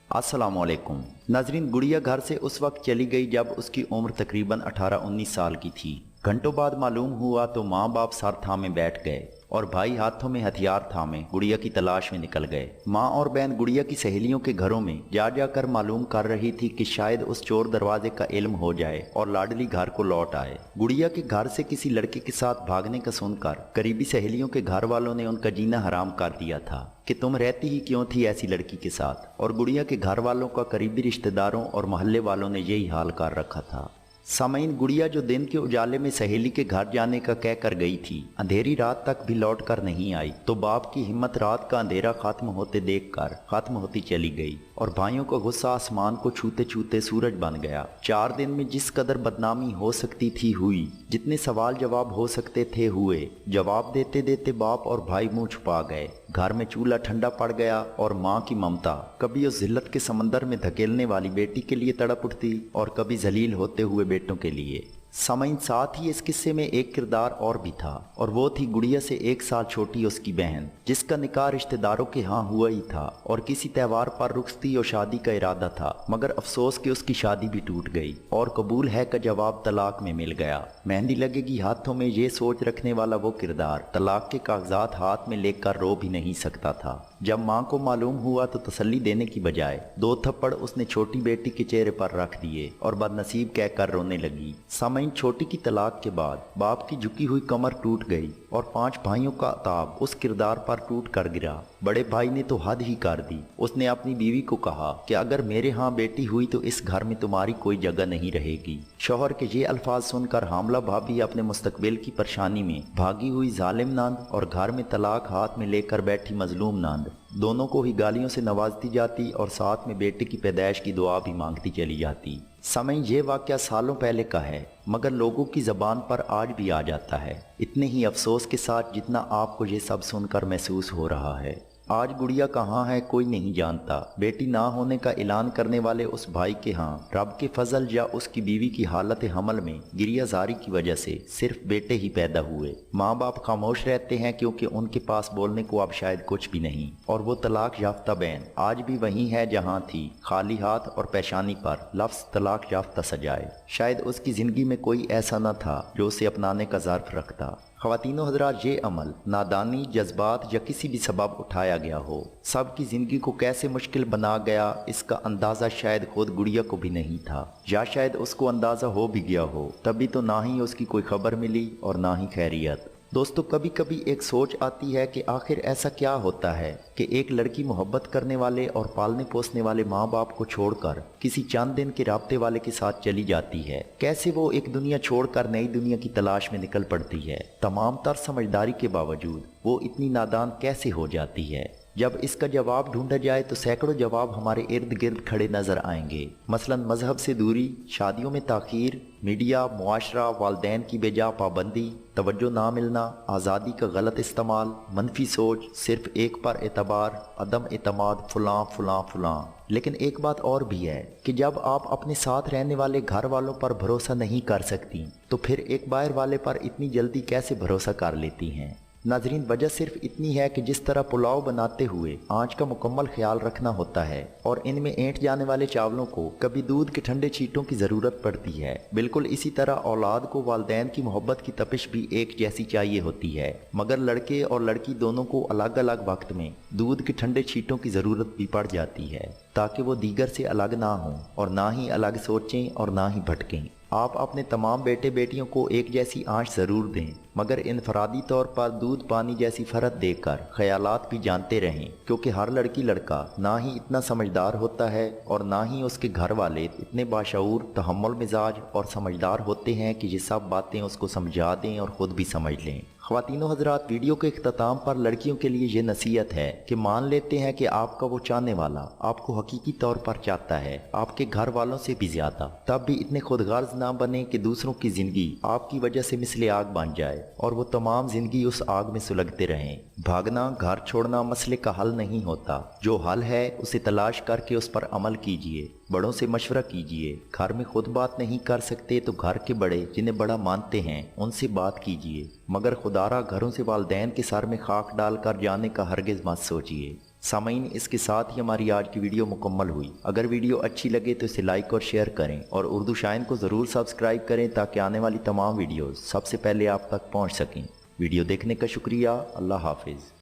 السلام علیکم ناظرین، گڑیا گھر سے اس وقت چلی گئی جب اس کی عمر تقریباً 18-19 سال کی تھی۔ گھنٹوں بعد معلوم ہوا تو ماں باپ سر تھامے بیٹھ گئے اور بھائی ہاتھوں میں ہتھیار تھامے گڑیا کی تلاش میں نکل گئے۔ ماں اور بہن گڑیا کی سہیلیوں کے گھروں میں جا جا کر معلوم کر رہی تھی کہ شاید اس چور دروازے کا علم ہو جائے اور لاڈلی گھر کو لوٹ آئے۔ گڑیا کے گھر سے کسی لڑکے کے ساتھ بھاگنے کا سن کر قریبی سہیلیوں کے گھر والوں نے ان کا جینا حرام کر دیا تھا کہ تم رہتی ہی کیوں تھی ایسی لڑکی کے ساتھ، اور گڑیا کے گھر والوں کا قریبی رشتہ داروں اور محلے والوں نے یہی حال کر رکھا تھا۔ سامعین، گڑیا جو دن کے اجالے میں سہیلی کے گھر جانے کا کہہ کر گئی تھی، اندھیری رات تک بھی لوٹ کر نہیں آئی تو باپ کی ہمت رات کا اندھیرا ختم ہوتے دیکھ کر ختم ہوتی چلی گئی اور بھائیوں کا غصہ آسمان کو چھوتے چھوتے سورج بن گیا۔ 4 دن میں جس قدر بدنامی ہو سکتی تھی ہوئی، جتنے سوال جواب ہو سکتے تھے ہوئے۔ جواب دیتے دیتے باپ اور بھائی منہ چھپا گئے، گھر میں چولہا ٹھنڈا پڑ گیا اور ماں کی ممتا کبھی اس ذلت کے سمندر میں دھکیلنے والی بیٹی کے لیے تڑپ اٹھتی اور کبھی ذلیل ہوتے ہوئے بیٹوں کے لیے۔ سامعین، ساتھ ہی اس قصے میں ایک کردار اور بھی تھا، اور وہ تھی گڑیا سے 1 سال چھوٹی اس کی بہن، جس کا نکاح رشتہ داروں کے ہاں ہوا ہی تھا اور کسی تہوار پر رخصتی اور شادی کا ارادہ تھا، مگر افسوس کہ اس کی شادی بھی ٹوٹ گئی اور قبول ہے کا جواب طلاق میں مل گیا۔ مہندی لگے گی ہاتھوں میں یہ سوچ رکھنے والا وہ کردار طلاق کے کاغذات ہاتھ میں لے کر رو بھی نہیں سکتا تھا۔ جب ماں کو معلوم ہوا تو تسلی دینے کی بجائے 2 تھپڑ اس نے چھوٹی بیٹی کے چہرے پر رکھ دیے اور بدنصیب کہہ کر رونے لگی۔ سامعین، چھوٹی کی طلاق کے بعد باپ کی جھکی ہوئی کمر ٹوٹ گئی اور 5 بھائیوں کا عتاب اس کردار پر ٹوٹ کر گرا۔ بڑے بھائی نے تو حد ہی کر دی۔ اس نے اپنی بیوی کو کہا کہ اگر میرے ہاں بیٹی ہوئی تو اس گھر میں تمہاری کوئی جگہ نہیں رہے گی۔ شوہر کے یہ الفاظ سن کر حاملہ بھابھی اپنے مستقبل کی پریشانی میں بھاگی ہوئی ظالم ناند اور گھر میں طلاق ہاتھ میں لے کر بیٹھی مظلوم ناند، دونوں کو ہی گالیوں سے نوازتی جاتی اور ساتھ میں بیٹے کی پیدائش کی دعا بھی مانگتی چلی جاتی۔ سامعین، یہ واقعہ سالوں پہلے کا ہے مگر لوگوں کی زبان پر آج بھی آ جاتا ہے، اتنے ہی افسوس کے ساتھ جتنا آپ کو یہ سب سن کر محسوس ہو رہا ہے۔ آج گڑیا کہاں ہے کوئی نہیں جانتا۔ بیٹی نہ ہونے کا اعلان کرنے والے اس بھائی کے ہاں رب کے فضل یا اس کی بیوی کی حالت حمل میں گریہ زاری کی وجہ سے صرف بیٹے ہی پیدا ہوئے۔ ماں باپ خاموش رہتے ہیں کیونکہ ان کے پاس بولنے کو اب شاید کچھ بھی نہیں، اور وہ طلاق یافتہ بہن آج بھی وہیں ہے جہاں تھی، خالی ہاتھ اور پیشانی پر لفظ طلاق یافتہ سجائے۔ شاید اس کی زندگی میں کوئی ایسا نہ تھا جو اسے اپنانے کا ظرف رکھتا۔ خواتین و حضرات، یہ عمل نادانی، جذبات یا کسی بھی سبب اٹھایا گیا ہو، سب کی زندگی کو کیسے مشکل بنا گیا اس کا اندازہ شاید خود گڑیا کو بھی نہیں تھا، یا شاید اس کو اندازہ ہو بھی گیا ہو، تبھی تو نہ ہی اس کی کوئی خبر ملی اور نہ ہی خیریت۔ دوستو، کبھی کبھی ایک سوچ آتی ہے کہ آخر ایسا کیا ہوتا ہے کہ ایک لڑکی محبت کرنے والے اور پالنے پوسنے والے ماں باپ کو چھوڑ کر کسی چند دن کے رابطے والے کے ساتھ چلی جاتی ہے؟ کیسے وہ ایک دنیا چھوڑ کر نئی دنیا کی تلاش میں نکل پڑتی ہے؟ تمام تر سمجھداری کے باوجود وہ اتنی نادان کیسے ہو جاتی ہے؟ جب اس کا جواب ڈھونڈا جائے تو سینکڑوں جواب ہمارے ارد گرد کھڑے نظر آئیں گے، مثلا مذہب سے دوری، شادیوں میں تاخیر، میڈیا، معاشرہ، والدین کی بے جا پابندی، توجہ نہ ملنا، آزادی کا غلط استعمال، منفی سوچ، صرف ایک پر اعتبار، عدم اعتماد، فلاں فلاں فلاں۔ لیکن ایک بات اور بھی ہے کہ جب آپ اپنے ساتھ رہنے والے گھر والوں پر بھروسہ نہیں کر سکتی تو پھر ایک باہر والے پر اتنی جلدی کیسے بھروسہ کر لیتی ہیں؟ ناظرین، وجہ صرف اتنی ہے کہ جس طرح پلاؤ بناتے ہوئے آنچ کا مکمل خیال رکھنا ہوتا ہے اور ان میں اینٹ جانے والے چاولوں کو کبھی دودھ کے ٹھنڈے چھینٹوں کی ضرورت پڑتی ہے، بالکل اسی طرح اولاد کو والدین کی محبت کی تپش بھی ایک جیسی چاہیے ہوتی ہے، مگر لڑکے اور لڑکی دونوں کو الگ الگ وقت میں دودھ کے ٹھنڈے چھینٹوں کی ضرورت بھی پڑ جاتی ہے تاکہ وہ دیگر سے الگ نہ ہوں اور نہ ہی الگ سوچیں اور نہ ہی بھٹکیں۔ آپ اپنے تمام بیٹے بیٹیوں کو ایک جیسی آنچ ضرور دیں، مگر انفرادی طور پر دودھ پانی جیسی فرق دے کر خیالات بھی جانتے رہیں، کیونکہ ہر لڑکی لڑکا نہ ہی اتنا سمجھدار ہوتا ہے اور نہ ہی اس کے گھر والے اتنے باشعور، تحمل مزاج اور سمجھدار ہوتے ہیں کہ یہ سب باتیں اس کو سمجھا دیں اور خود بھی سمجھ لیں۔ خواتین و حضرات، ویڈیو کے اختتام پر لڑکیوں کے لیے یہ نصیحت ہے کہ مان لیتے ہیں کہ آپ کا وہ چاہنے والا آپ کو حقیقی طور پر چاہتا ہے، آپ کے گھر والوں سے بھی زیادہ، تب بھی اتنے خود غرض نہ بنیں کہ دوسروں کی زندگی آپ کی وجہ سے مثل آگ بن جائے اور وہ تمام زندگی اس آگ میں سلگتے رہیں۔ بھاگنا، گھر چھوڑنا مسئلے کا حل نہیں ہوتا، جو حل ہے اسے تلاش کر کے اس پر عمل کیجیے، بڑوں سے مشورہ کیجیے۔ گھر میں خود بات نہیں کر سکتے تو گھر کے بڑے جنہیں بڑا مانتے ہیں ان سے بات کیجیے، مگر خدا را گھروں سے والدین کے سر میں خاک ڈال کر جانے کا ہرگز مت سوچیے۔ سامعین، اس کے ساتھ ہی ہماری آج کی ویڈیو مکمل ہوئی۔ اگر ویڈیو اچھی لگے تو اسے لائک اور شیئر کریں، اور اردو شائن کو ضرور سبسکرائب کریں تاکہ آنے والی تمام ویڈیوز سب سے پہلے آپ تک پہنچ سکیں۔ ویڈیو دیکھنے کا شکریہ۔ اللہ حافظ۔